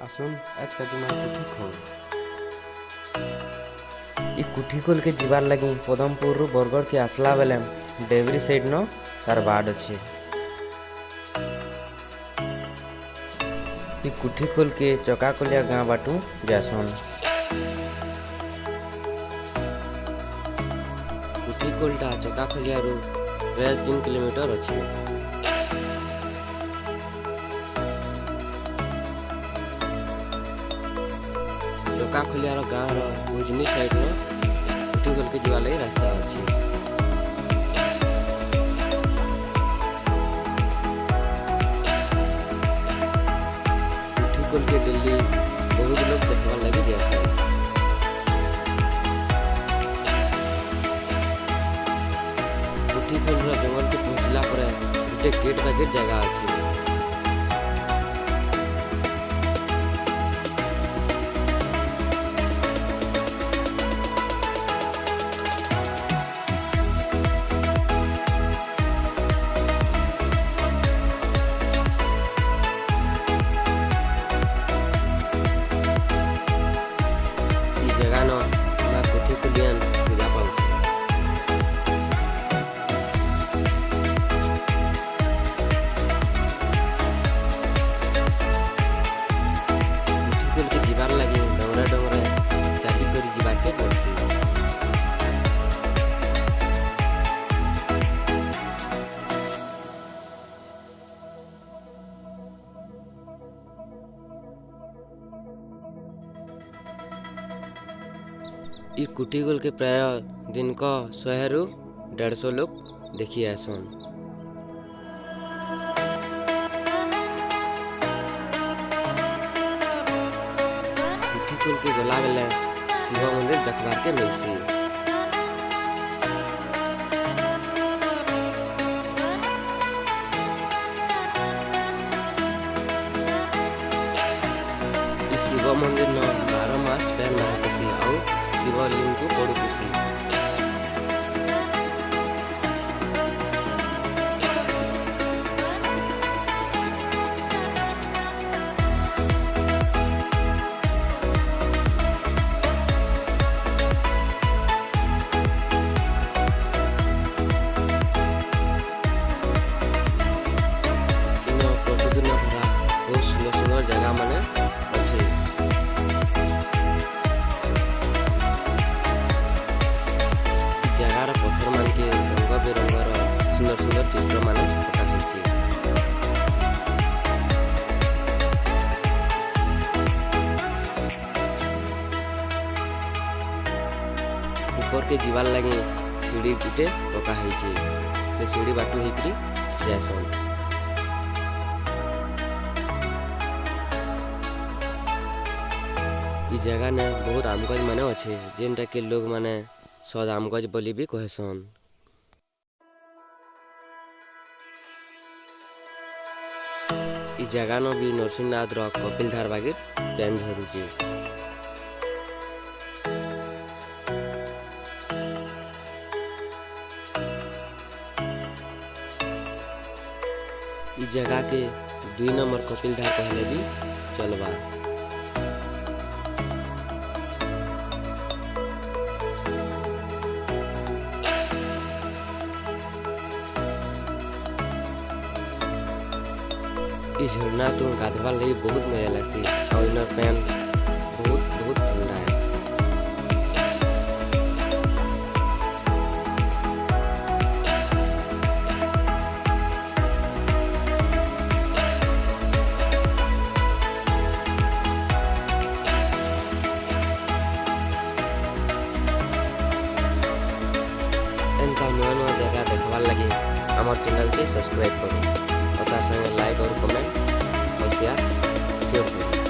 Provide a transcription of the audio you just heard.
आसुन आज का जिमा कुठी खोल इ कुठी खोल के जीवार लगी पदमपुर रु बरगढ़ के आसला बेले डेवरी साइड न तार बाट अच्छे। इ कुठी खोल के चकाकोलिया गाँ बाटू जासन। कुठी खोलटा चकाकोलिया रु 3 किलोमीटर अच्छे। चकाखोलियार गाँव उजनी साइड में कुठी खोल के जीवा लगी रास्ता अच्छी। कुठी खोल के दिल्ली बहुत लोग देखने लगे जैसा। कुठी खोल जंगल के पहुँचला पर गोटे गेट बागे जगह अच्छी। जगह न मैं कुठी खोलियन पूजा पाऊँ। कुठी खोल के जीवार लगी डोंगरा डोंगरा चाली करी जीवार के पड़सी। इ कुठी खोल के प्राय दिन को 100 रु 150 लोग देखी आसन। कुठी खोल के गला बेले शिव मंदिर देखबार के मिलसी। शिव मंदिर न 12 मास पैन मारती आउ शिवलिंग को पड़ुसी। इन प्रतिदिन भरा बहुत सुंदर सुंदर जगह माने अच्छे। जगार पत्थर मान के रंग बेरंगर सुंदर सुंदर चित्र मान पका होइछि। ऊपर के जीवार लगी सीढ़ी गुटे पका होइछि। से सीढ़ी बाटू हिकरी जासन। इ जगह ने बहुत आमगज माने अच्छे जेनटा के लोग माने सद आमगज बोली भी कहसन। इ जगह न भी नरसिंहनाथ रो कपिल धार बागे पैन झरुची। इ जगह के 2 नंबर कपिल धार कहले भी चलबा। इस झरना तो गाधवार लगी बहुत मजा लगसी और इनर पैन बहुत बहुत ठंडा है। एंता नया नया जगह देखवार लगी हमार चैनल के सब्सक्राइब करो और तार संगे लाइक और कमेंट और शेयर करो।